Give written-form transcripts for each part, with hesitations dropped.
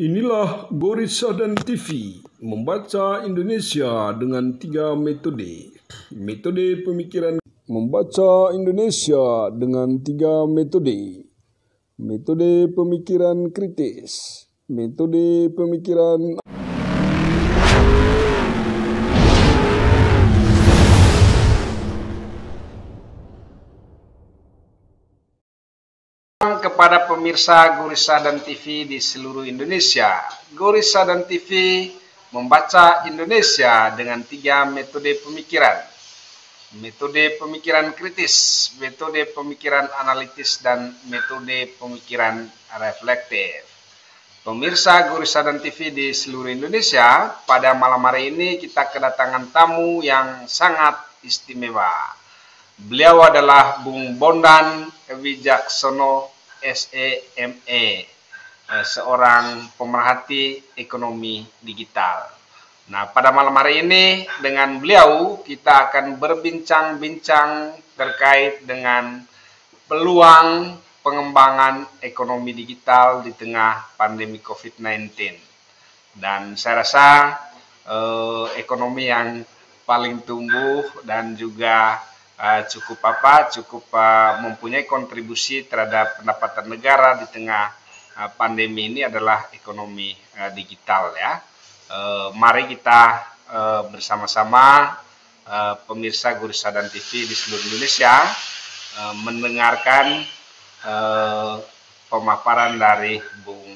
Inilah Boris Sadan TV, membaca Indonesia dengan 3 metode. Metode pemikiran membaca Indonesia dengan 3 metode. Metode pemikiran kritis, metode pemikiran kepada pemirsa Boris Sadan TV di seluruh Indonesia. Boris Sadan TV membaca Indonesia dengan 3 metode pemikiran. Metode pemikiran kritis, metode pemikiran analitis, dan metode pemikiran reflektif. Pemirsa Boris Sadan TV di seluruh Indonesia, pada malam hari ini kita kedatangan tamu yang sangat istimewa. Beliau adalah Bung Bondan Wijaksono SEME, seorang pemerhati ekonomi digital. Nah, pada malam hari ini dengan beliau kita akan berbincang-bincang terkait dengan peluang pengembangan ekonomi digital di tengah pandemi COVID-19. Dan saya rasa ekonomi yang paling tumbuh dan juga cukup mempunyai kontribusi terhadap pendapatan negara di tengah pandemi ini adalah ekonomi digital ya. Mari kita bersama-sama pemirsa Boris Sadan TV di seluruh Indonesia mendengarkan pemaparan dari Bung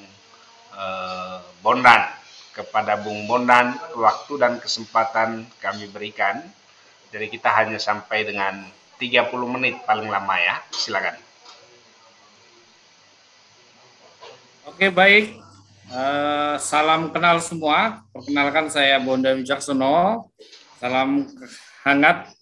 Bondan. Kepada Bung Bondan, waktu dan kesempatan kami berikan. Jadi kita hanya sampai dengan 30 menit paling lama ya. Silakan. Oke, baik. Salam kenal semua. Perkenalkan saya Bondan Wijaksono. Salam hangat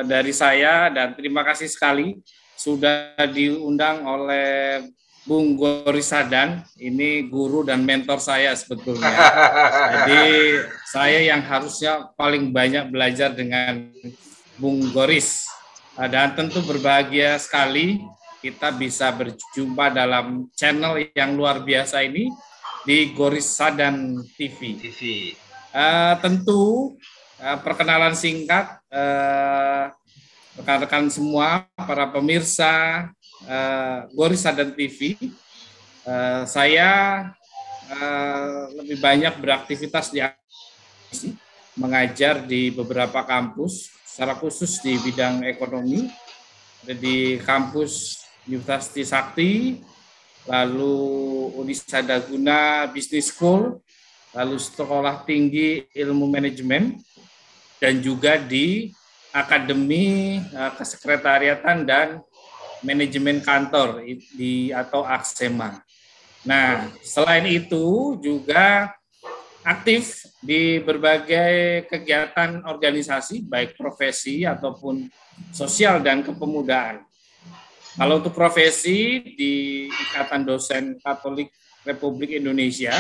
dari saya dan terima kasih sekali sudah diundang oleh Bung Boris Sadan. Ini guru dan mentor saya sebetulnya. Jadi saya yang harusnya paling banyak belajar dengan Bung Boris. Dan tentu berbahagia sekali kita bisa berjumpa dalam channel yang luar biasa ini di Boris Sadan TV. Tentu perkenalan singkat rekan-rekan semua, para pemirsa Boris Sadan TV. Saya lebih banyak beraktivitas di mengajar di beberapa kampus, secara khusus di bidang ekonomi, di kampus Universitas Sakti, lalu Unisada Guna Business School, lalu Sekolah Tinggi Ilmu Manajemen, dan juga di Akademi Kesekretariatan dan Manajemen Kantor atau AKSEMA. Nah, selain itu juga aktif di berbagai kegiatan organisasi, baik profesi ataupun sosial dan kepemudaan. Kalau untuk profesi di Ikatan Dosen Katolik Republik Indonesia,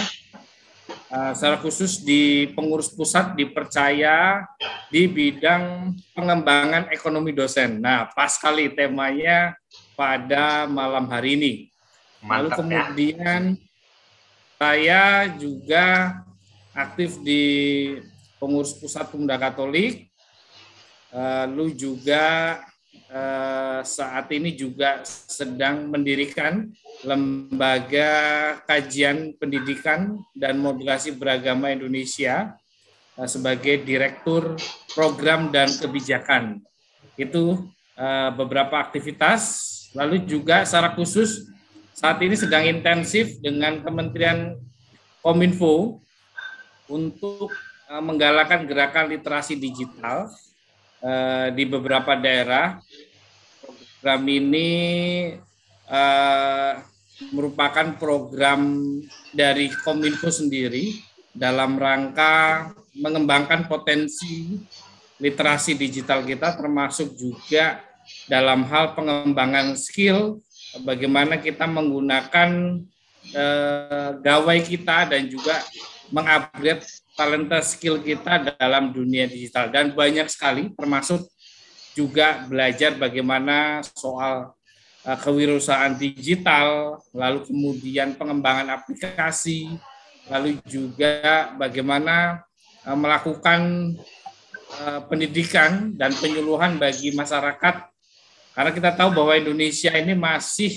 secara khusus di pengurus pusat dipercaya di bidang pengembangan ekonomi dosen. Nah, pas sekali temanya pada malam hari ini. Lalu kemudian saya juga aktif di pengurus pusat Pemuda Katolik, lalu juga saat ini juga sedang mendirikan Lembaga Kajian Pendidikan dan Modulasi Beragama Indonesia sebagai Direktur Program dan Kebijakan. Itu beberapa aktivitas. Lalu juga secara khusus saat ini sedang intensif dengan Kementerian Kominfo untuk menggalakkan gerakan literasi digital di beberapa daerah. Program ini merupakan program dari Kominfo sendiri dalam rangka mengembangkan potensi literasi digital kita, termasuk juga dalam hal pengembangan skill, bagaimana kita menggunakan gawai kita dan juga mengupgrade talenta skill kita dalam dunia digital. Dan banyak sekali, termasuk juga belajar bagaimana soal kewirausahaan digital, lalu kemudian pengembangan aplikasi, lalu juga bagaimana melakukan pendidikan dan penyuluhan bagi masyarakat, karena kita tahu bahwa Indonesia ini masih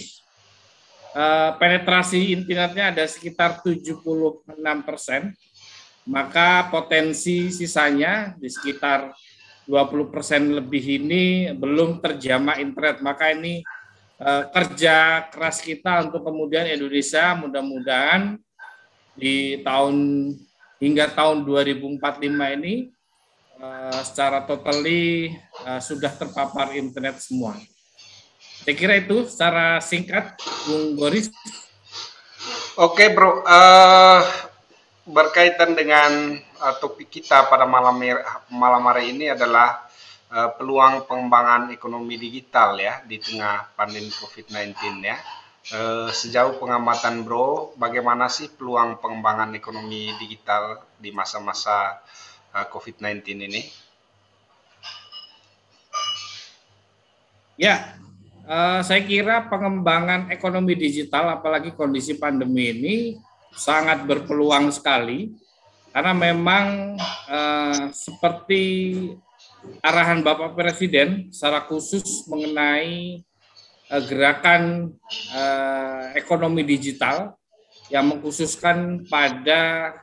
penetrasi internetnya ada sekitar 76%, maka potensi sisanya di sekitar 20% lebih ini belum terjamah internet. Maka ini kerja keras kita untuk kemudian Indonesia mudah-mudahan di hingga tahun 2045 ini secara totally sudah terpapar internet semua. Saya kira itu secara singkat, Bung Boris. Oke, Bro. Berkaitan dengan topik kita pada malam hari ini adalah peluang pengembangan ekonomi digital ya di tengah pandemi COVID-19 ya. Sejauh pengamatan Bro, bagaimana sih peluang pengembangan ekonomi digital di masa-masa COVID-19 ini? Ya, saya kira pengembangan ekonomi digital, apalagi kondisi pandemi ini, sangat berpeluang sekali, karena memang seperti arahan Bapak Presiden secara khusus mengenai gerakan ekonomi digital yang mengkhususkan pada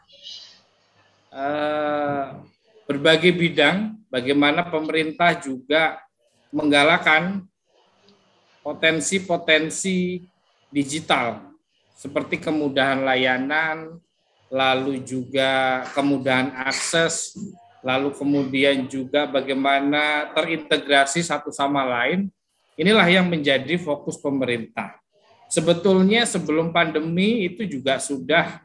berbagai bidang, bagaimana pemerintah juga menggalakkan potensi-potensi digital seperti kemudahan layanan, lalu juga kemudahan akses, lalu kemudian juga bagaimana terintegrasi satu sama lain. Inilah yang menjadi fokus pemerintah. Sebetulnya sebelum pandemi itu juga sudah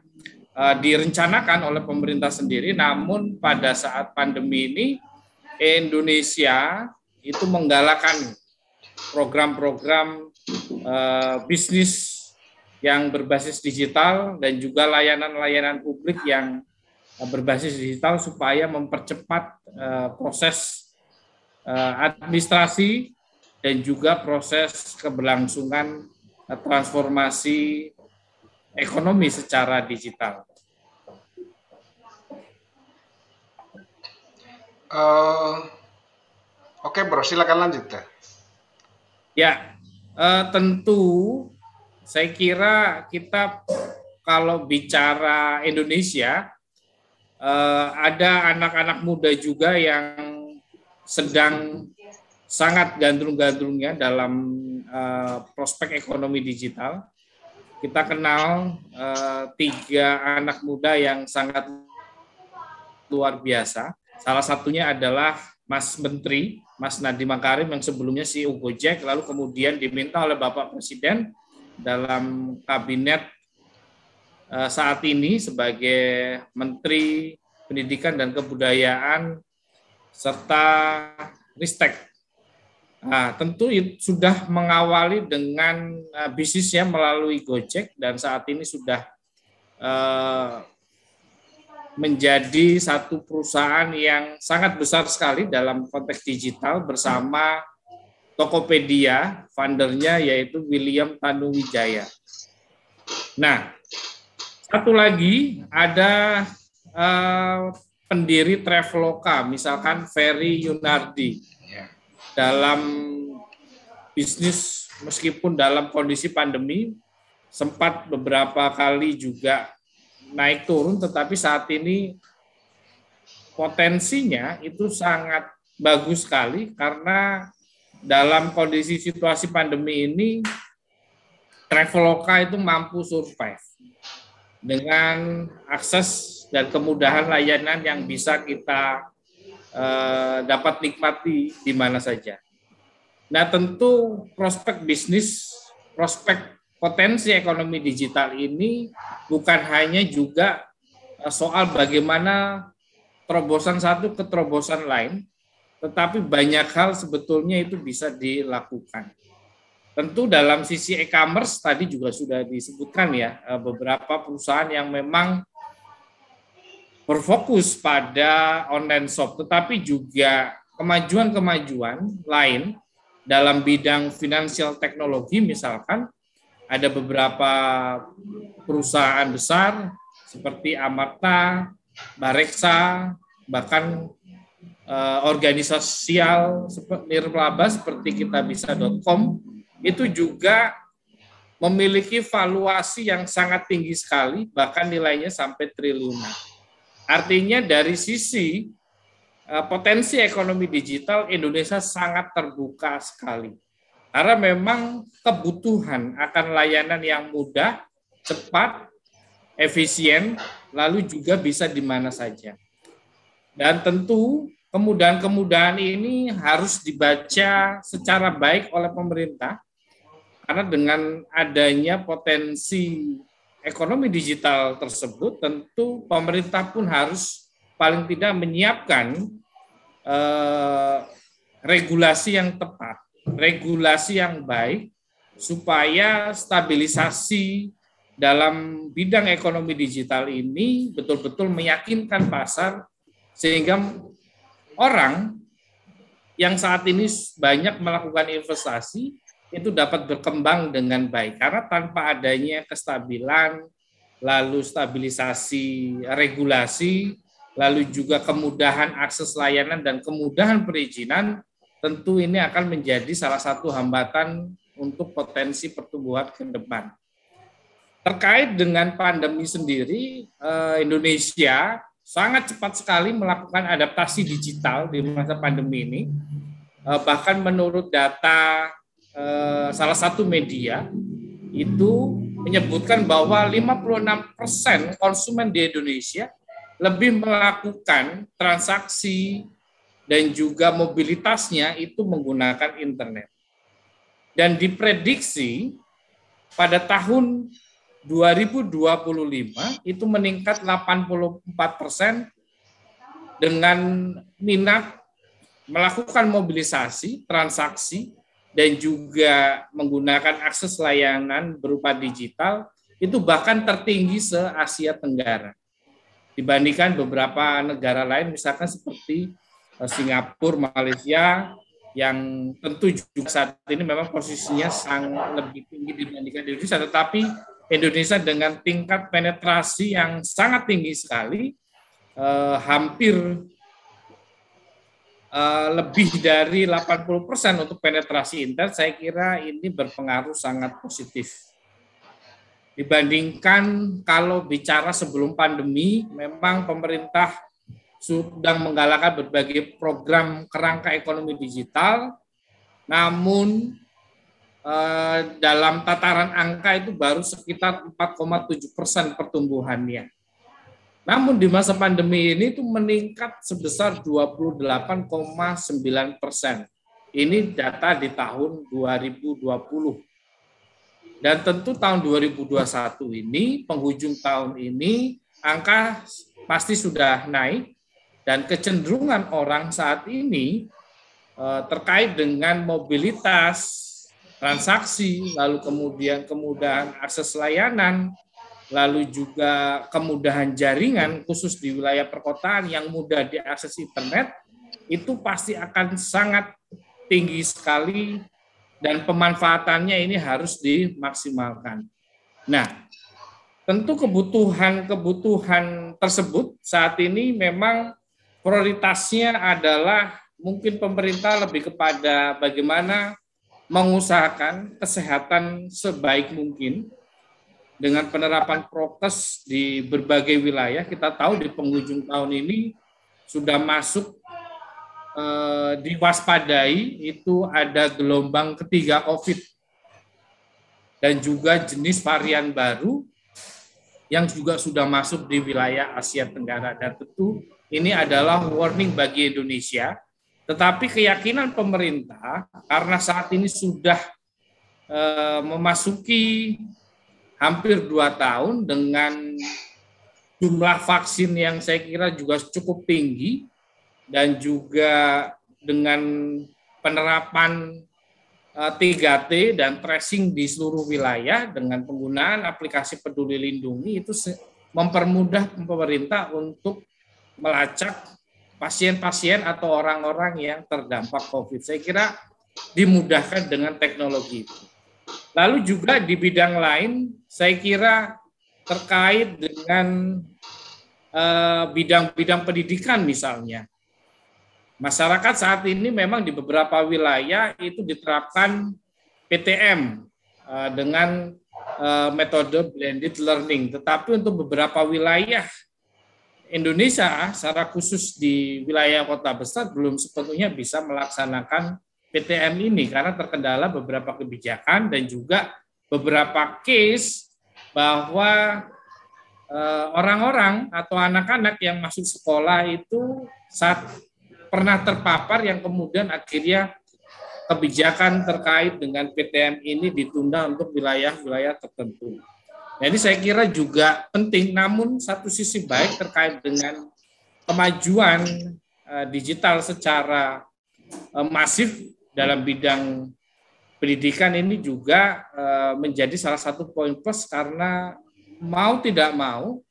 direncanakan oleh pemerintah sendiri, namun pada saat pandemi ini Indonesia itu menggalakkan program-program bisnis yang berbasis digital dan juga layanan-layanan publik yang berbasis digital supaya mempercepat proses administrasi dan juga proses keberlangsungan transformasi ekonomi secara digital. Oke, Bro, silakan lanjut. Ya, tentu saya kira kita kalau bicara Indonesia, ada anak-anak muda juga yang sedang sangat gandrung-gandrungnya dalam prospek ekonomi digital. Kita kenal 3 anak muda yang sangat luar biasa. Salah satunya adalah Mas Menteri, Mas Nadiem Makarim yang sebelumnya CEO Gojek, lalu kemudian diminta oleh Bapak Presiden dalam kabinet saat ini sebagai Menteri Pendidikan dan Kebudayaan serta Ristek. Nah, tentu sudah mengawali dengan bisnisnya melalui Gojek dan saat ini sudah menjadi satu perusahaan yang sangat besar sekali dalam konteks digital bersama Tokopedia, foundernya yaitu William Tanuwijaya. Nah, satu lagi ada pendiri Traveloka, misalkan Ferry Yunardi. Dalam bisnis meskipun dalam kondisi pandemi sempat beberapa kali juga naik turun, tetapi saat ini potensinya itu sangat bagus sekali karena dalam kondisi situasi pandemi ini Traveloka itu mampu survive dengan akses dan kemudahan layanan yang bisa kita dapat nikmati di mana saja. Nah, tentu prospek bisnis, prospek potensi ekonomi digital ini bukan hanya juga soal bagaimana terobosan satu ke terobosan lain, tetapi banyak hal sebetulnya itu bisa dilakukan. Tentu dalam sisi e-commerce tadi juga sudah disebutkan ya, beberapa perusahaan yang memang berfokus pada online shop, tetapi juga kemajuan-kemajuan lain dalam bidang financial teknologi misalkan, ada beberapa perusahaan besar seperti Amarta, Bareksa, bahkan organisasi sosial nirlaba seperti kitabisa.com itu juga memiliki valuasi yang sangat tinggi sekali, bahkan nilainya sampai triliunan. Artinya dari sisi potensi ekonomi digital Indonesia sangat terbuka sekali. Karena memang kebutuhan akan layanan yang mudah, cepat, efisien, lalu juga bisa di mana saja. Dan tentu kemudahan-kemudahan ini harus dibaca secara baik oleh pemerintah, karena dengan adanya potensi ekonomi digital tersebut, tentu pemerintah pun harus paling tidak menyiapkan regulasi yang tepat, regulasi yang baik, supaya stabilisasi dalam bidang ekonomi digital ini betul-betul meyakinkan pasar, sehingga orang yang saat ini banyak melakukan investasi itu dapat berkembang dengan baik. Karena tanpa adanya kestabilan, lalu stabilisasi regulasi, lalu juga kemudahan akses layanan dan kemudahan perizinan, tentu ini akan menjadi salah satu hambatan untuk potensi pertumbuhan ke depan. Terkait dengan pandemi sendiri, Indonesia sangat cepat sekali melakukan adaptasi digital di masa pandemi ini. Bahkan menurut data salah satu media itu menyebutkan bahwa 56% konsumen di Indonesia lebih melakukan transaksi dan juga mobilitasnya itu menggunakan internet. Dan diprediksi pada tahun 2025 itu meningkat 84% dengan minat melakukan mobilisasi, transaksi, dan juga menggunakan akses layanan berupa digital, itu bahkan tertinggi se-Asia Tenggara. Dibandingkan beberapa negara lain, misalkan seperti Singapura, Malaysia, yang tentu juga saat ini memang posisinya sangat lebih tinggi dibandingkan Indonesia, tetapi Indonesia dengan tingkat penetrasi yang sangat tinggi sekali, hampir lebih dari 80% untuk penetrasi internet, saya kira ini berpengaruh sangat positif. Dibandingkan kalau bicara sebelum pandemi, memang pemerintah sedang menggalakkan berbagai program kerangka ekonomi digital, namun dalam tataran angka itu baru sekitar 4,7% pertumbuhannya. Namun di masa pandemi ini itu meningkat sebesar 28,9%. Ini data di tahun 2020. Dan tentu tahun 2021 ini, penghujung tahun ini, angka pasti sudah naik, dan kecenderungan orang saat ini terkait dengan mobilitas, transaksi, lalu kemudian kemudahan akses layanan, lalu juga kemudahan jaringan khusus di wilayah perkotaan yang mudah diakses internet, itu pasti akan sangat tinggi sekali dan pemanfaatannya ini harus dimaksimalkan. Nah, tentu kebutuhan tersebut saat ini memang prioritasnya adalah mungkin pemerintah lebih kepada bagaimana mengusahakan kesehatan sebaik mungkin dengan penerapan prokes di berbagai wilayah. Kita tahu di penghujung tahun ini sudah masuk diwaspadai itu ada gelombang ketiga COVID dan juga jenis varian baru yang juga sudah masuk di wilayah Asia Tenggara. Dan tentu ini adalah warning bagi Indonesia, tetapi keyakinan pemerintah karena saat ini sudah memasuki hampir 2 tahun dengan jumlah vaksin yang saya kira juga cukup tinggi dan juga dengan penerapan 3T dan tracing di seluruh wilayah dengan penggunaan aplikasi Peduli Lindungi itu mempermudah pemerintah untuk melacak pasien-pasien atau orang-orang yang terdampak COVID. Saya kira dimudahkan dengan teknologi itu. Lalu juga di bidang lain, saya kira terkait dengan bidang-bidang pendidikan misalnya. Masyarakat saat ini memang di beberapa wilayah itu diterapkan PTM dengan metode blended learning. Tetapi untuk beberapa wilayah Indonesia, secara khusus di wilayah kota besar, belum sepenuhnya bisa melaksanakan PTM ini karena terkendala beberapa kebijakan dan juga beberapa case bahwa orang-orang atau anak-anak yang masuk sekolah itu saat pernah terpapar yang kemudian akhirnya kebijakan terkait dengan PTM ini ditunda untuk wilayah-wilayah tertentu. Jadi saya kira juga penting, namun satu sisi baik terkait dengan kemajuan digital secara masif dalam bidang pendidikan ini juga menjadi salah satu poin plus karena mau tidak mau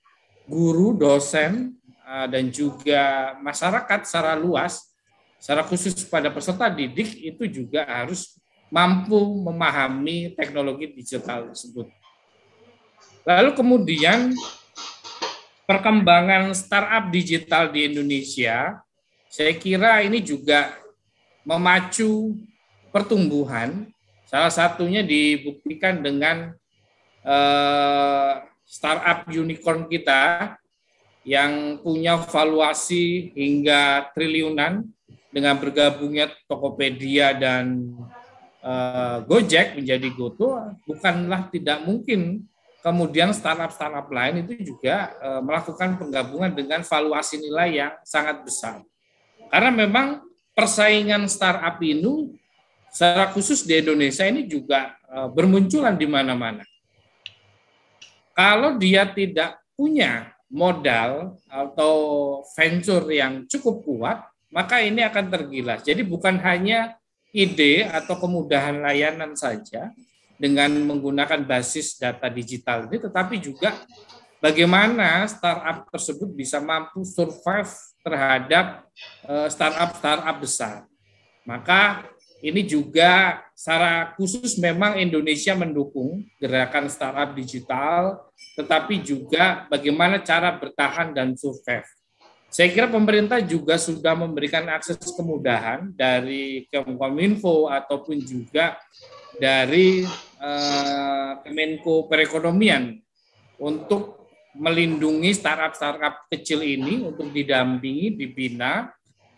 guru, dosen, dan juga masyarakat secara luas, secara khusus pada peserta didik itu juga harus mampu memahami teknologi digital tersebut. Lalu kemudian perkembangan startup digital di Indonesia, saya kira ini juga memacu pertumbuhan. Salah satunya dibuktikan dengan startup unicorn kita yang punya valuasi hingga triliunan dengan bergabungnya Tokopedia dan Gojek menjadi GoTo, bukanlah tidak mungkin kemudian startup-startup lain itu juga melakukan penggabungan dengan valuasi nilai yang sangat besar. Karena memang persaingan startup ini secara khusus di Indonesia ini juga bermunculan di mana-mana. Kalau dia tidak punya modal atau venture yang cukup kuat, maka ini akan tergilas. Jadi bukan hanya ide atau kemudahan layanan saja dengan menggunakan basis data digital ini, tetapi juga bagaimana startup tersebut bisa mampu survive terhadap startup-startup besar. Maka ini juga secara khusus memang Indonesia mendukung gerakan startup digital, tetapi juga bagaimana cara bertahan dan survive. Saya kira pemerintah juga sudah memberikan akses kemudahan dari Kominfo ataupun juga dari Kemenko Perekonomian untuk melindungi startup-startup kecil ini untuk didampingi, dibina,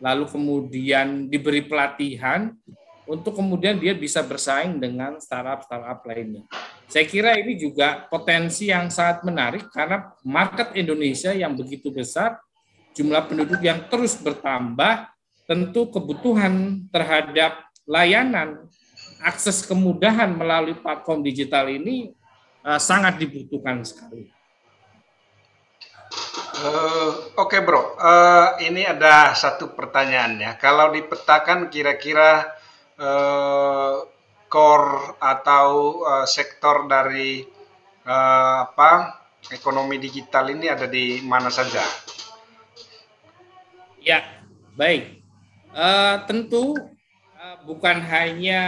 lalu kemudian diberi pelatihan untuk kemudian dia bisa bersaing dengan startup-startup lainnya. Saya kira ini juga potensi yang sangat menarik karena market Indonesia yang begitu besar, jumlah penduduk yang terus bertambah, tentu kebutuhan terhadap layanan, akses kemudahan melalui platform digital ini sangat dibutuhkan sekali. Oke bro, ini ada satu pertanyaan ya. Kalau dipetakan kira-kira core atau sektor dari ekonomi digital ini ada di mana saja? Ya, baik. Tentu bukan hanya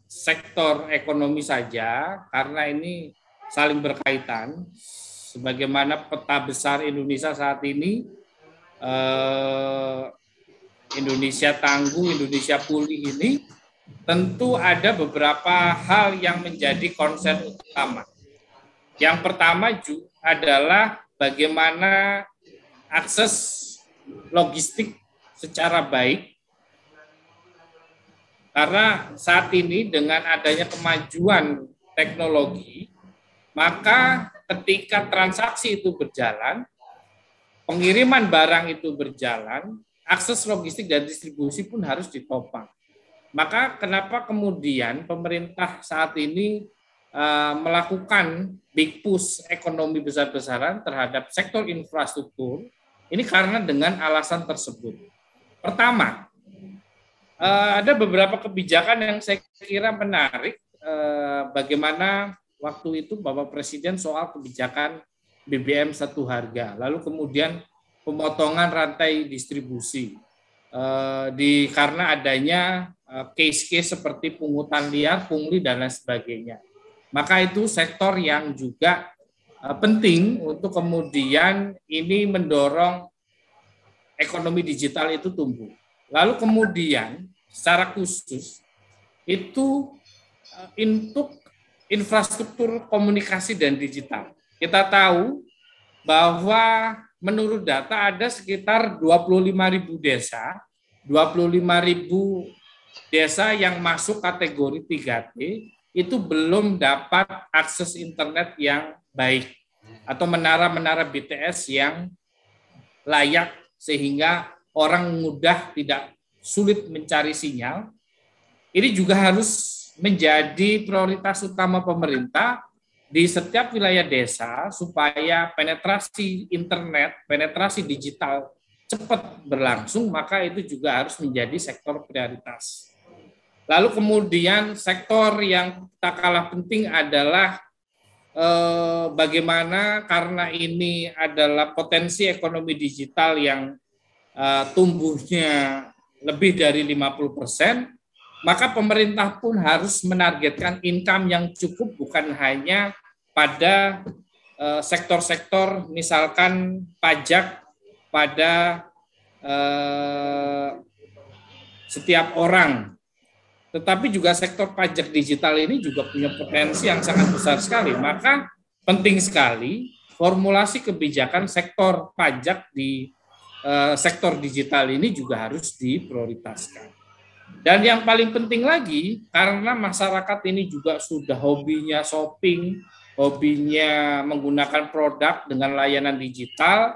sektor ekonomi saja, karena ini saling berkaitan. Sebagaimana peta besar Indonesia saat ini, Indonesia Tangguh, Indonesia Pulih ini, tentu ada beberapa hal yang menjadi konsen utama. Yang pertama adalah bagaimana akses logistik secara baik, karena saat ini dengan adanya kemajuan teknologi, maka ketika transaksi itu berjalan, pengiriman barang itu berjalan, akses logistik dan distribusi pun harus ditopang. Maka kenapa kemudian pemerintah saat ini melakukan big push ekonomi besar-besaran terhadap sektor infrastruktur, ini karena dengan alasan tersebut. Pertama, ada beberapa kebijakan yang saya kira menarik, bagaimana waktu itu Bapak Presiden soal kebijakan BBM satu harga, lalu kemudian pemotongan rantai distribusi, karena adanya case-case seperti pungutan liar, pungli dan lain sebagainya. Maka itu sektor yang juga penting untuk kemudian ini mendorong ekonomi digital itu tumbuh. Lalu kemudian secara khusus itu untuk infrastruktur komunikasi dan digital. Kita tahu bahwa menurut data ada sekitar 25.000 desa, 25.000 desa yang masuk kategori 3T itu belum dapat akses internet yang baik atau menara-menara BTS yang layak sehingga orang mudah tidak sulit mencari sinyal. Ini juga harus menjadi prioritas utama pemerintah di setiap wilayah desa supaya penetrasi internet, penetrasi digital cepat berlangsung, maka itu juga harus menjadi sektor prioritas. Lalu kemudian sektor yang tak kalah penting adalah bagaimana karena ini adalah potensi ekonomi digital yang tumbuhnya lebih dari 50%, maka pemerintah pun harus menargetkan income yang cukup bukan hanya pada sektor-sektor misalkan pajak pada setiap orang, tetapi juga sektor pajak digital ini juga punya potensi yang sangat besar sekali. Maka penting sekali formulasi kebijakan sektor pajak di sektor digital ini juga harus diprioritaskan. Dan yang paling penting lagi, karena masyarakat ini juga sudah hobinya shopping, hobinya menggunakan produk dengan layanan digital,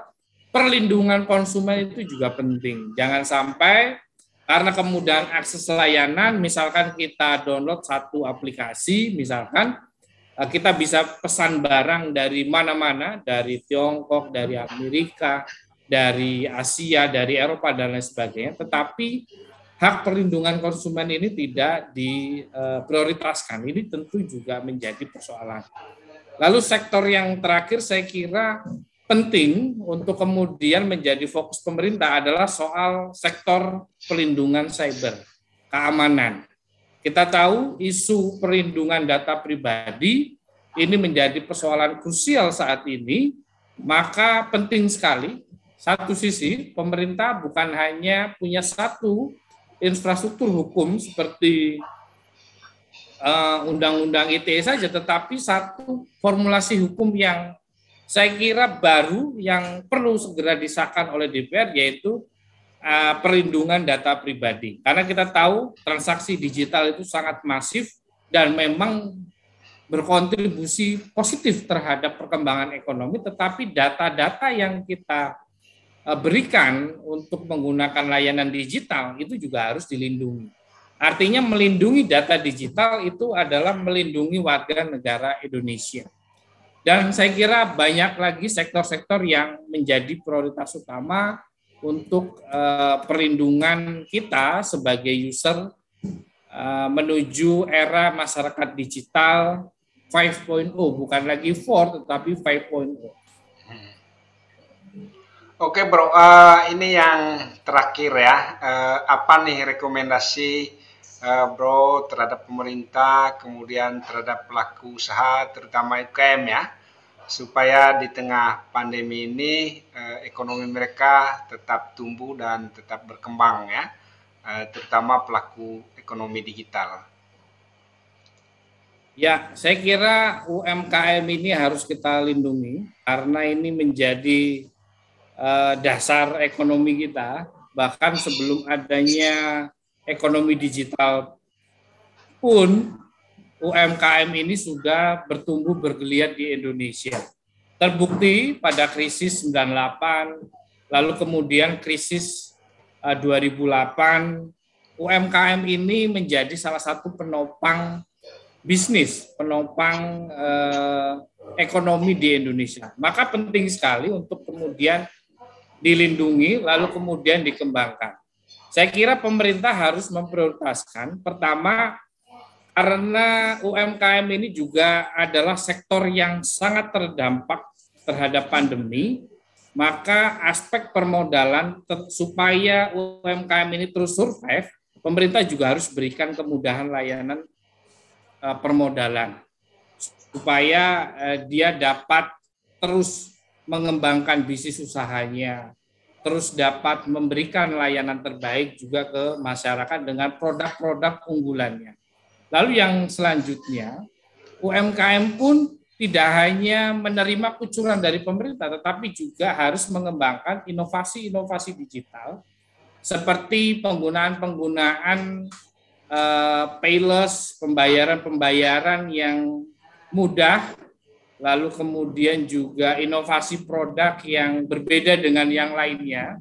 perlindungan konsumen itu juga penting. Jangan sampai karena kemudahan akses layanan, misalkan kita download satu aplikasi, misalkan kita bisa pesan barang dari mana-mana, dari Tiongkok, dari Amerika, dari Asia, dari Eropa, dan lain sebagainya, tetapi hak perlindungan konsumen ini tidak diprioritaskan. Ini tentu juga menjadi persoalan. Lalu sektor yang terakhir saya kira penting untuk kemudian menjadi fokus pemerintah adalah soal sektor pelindungan cyber, keamanan. Kita tahu isu perlindungan data pribadi ini menjadi persoalan krusial saat ini, maka penting sekali satu sisi pemerintah bukan hanya punya satu infrastruktur hukum seperti Undang-Undang ITE saja, tetapi satu formulasi hukum yang saya kira baru yang perlu segera disahkan oleh DPR, yaitu perlindungan data pribadi. Karena kita tahu transaksi digital itu sangat masif dan memang berkontribusi positif terhadap perkembangan ekonomi, tetapi data-data yang kita berikan untuk menggunakan layanan digital itu juga harus dilindungi. Artinya melindungi data digital itu adalah melindungi warga negara Indonesia. Dan saya kira banyak lagi sektor-sektor yang menjadi prioritas utama untuk perlindungan kita sebagai user menuju era masyarakat digital 5.0, bukan lagi 4 tetapi 5.0. Oke bro, ini yang terakhir ya. Apa nih rekomendasi bro terhadap pemerintah, kemudian terhadap pelaku usaha, terutama UMKM ya, supaya di tengah pandemi ini ekonomi mereka tetap tumbuh dan tetap berkembang ya, terutama pelaku ekonomi digital. Ya, saya kira UMKM ini harus kita lindungi karena ini menjadi dasar ekonomi kita. Bahkan sebelum adanya ekonomi digital pun UMKM ini sudah bertumbuh bergeliat di Indonesia. Terbukti pada krisis 98, lalu kemudian krisis 2008, UMKM ini menjadi salah satu penopang bisnis, penopang ekonomi di Indonesia. Maka penting sekali untuk kemudian dilindungi, lalu kemudian dikembangkan. Saya kira pemerintah harus memprioritaskan, pertama, karena UMKM ini juga adalah sektor yang sangat terdampak terhadap pandemi, maka aspek permodalan supaya UMKM ini terus survive, pemerintah juga harus berikan kemudahan layanan permodalan supaya dia dapat terus mengembangkan bisnis usahanya, terus dapat memberikan layanan terbaik juga ke masyarakat dengan produk-produk unggulannya. Lalu yang selanjutnya, UMKM pun tidak hanya menerima kucuran dari pemerintah, tetapi juga harus mengembangkan inovasi-inovasi digital seperti penggunaan payless, pembayaran yang mudah, lalu kemudian juga inovasi produk yang berbeda dengan yang lainnya.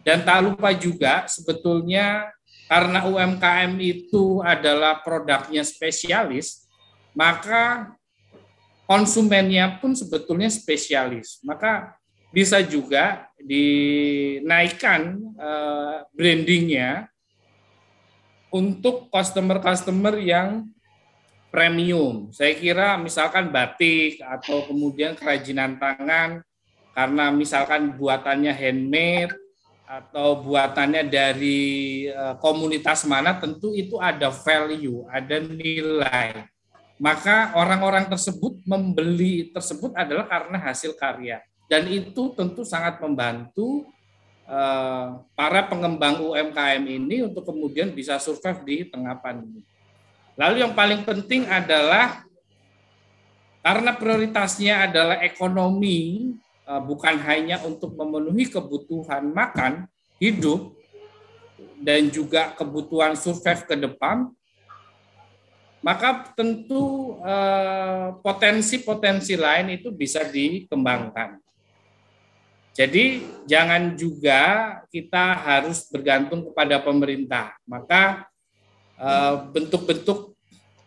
Dan tak lupa juga sebetulnya karena UMKM itu adalah produknya spesialis, maka konsumennya pun sebetulnya spesialis. Maka bisa juga dinaikkan brandingnya untuk customer-customer yang premium. Saya kira misalkan batik atau kemudian kerajinan tangan, karena misalkan buatannya handmade atau buatannya dari komunitas mana, tentu itu ada value, ada nilai. Maka orang-orang tersebut membeli tersebut adalah karena hasil karya. Dan itu tentu sangat membantu para pengembang UMKM ini untuk kemudian bisa survive di tengah pandemi. Lalu yang paling penting adalah karena prioritasnya adalah ekonomi, bukan hanya untuk memenuhi kebutuhan makan, hidup, dan juga kebutuhan survive ke depan, maka tentu potensi-potensi lain itu bisa dikembangkan. Jadi jangan juga kita harus bergantung kepada pemerintah. Maka bentuk-bentuk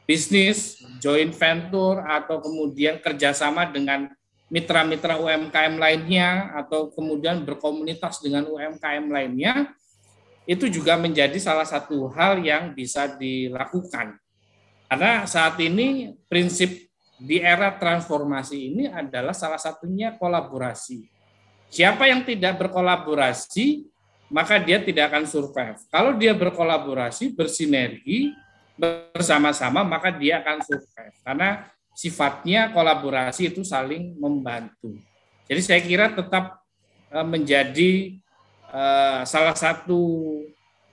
bisnis, joint venture, atau kemudian kerjasama dengan mitra-mitra UMKM lainnya, atau kemudian berkomunitas dengan UMKM lainnya, itu juga menjadi salah satu hal yang bisa dilakukan. Karena saat ini prinsip di era transformasi ini adalah salah satunya kolaborasi. Siapa yang tidak berkolaborasi, maka dia tidak akan survive. Kalau dia berkolaborasi, bersinergi, bersama-sama, maka dia akan survive. Karena sifatnya kolaborasi itu saling membantu. Jadi saya kira tetap menjadi salah satu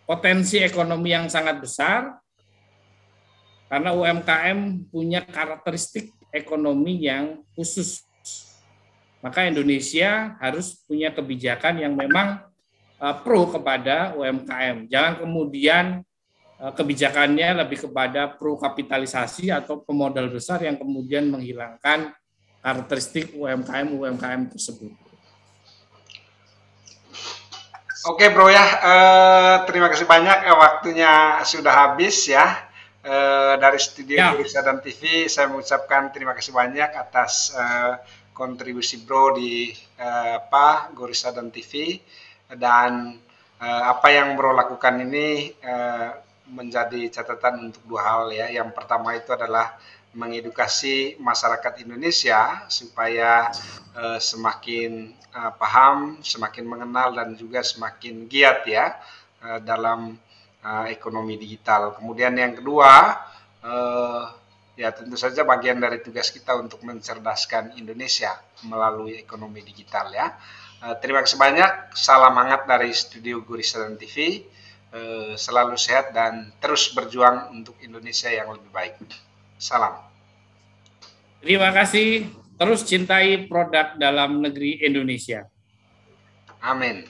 potensi ekonomi yang sangat besar, karena UMKM punya karakteristik ekonomi yang khusus. Maka Indonesia harus punya kebijakan yang memang pro kepada UMKM. Jangan kemudian kebijakannya lebih kepada pro kapitalisasi atau pemodal besar yang kemudian menghilangkan karakteristik UMKM tersebut. Oke bro ya, terima kasih banyak, waktunya sudah habis ya. Dari studio Gorisadan TV saya mengucapkan terima kasih banyak atas kontribusi bro di Gorisadan TV, dan apa yang bro lakukan ini menjadi catatan untuk dua hal ya. Yang pertama itu adalah mengedukasi masyarakat Indonesia supaya semakin paham, semakin mengenal, dan juga semakin giat ya dalam ekonomi digital. Kemudian yang kedua, ya tentu saja bagian dari tugas kita untuk mencerdaskan Indonesia melalui ekonomi digital ya. Terima kasih banyak, salam hangat dari studio Gorisadan TV, selalu sehat dan terus berjuang untuk Indonesia yang lebih baik. Salam. Terima kasih, terus cintai produk dalam negeri Indonesia. Amin.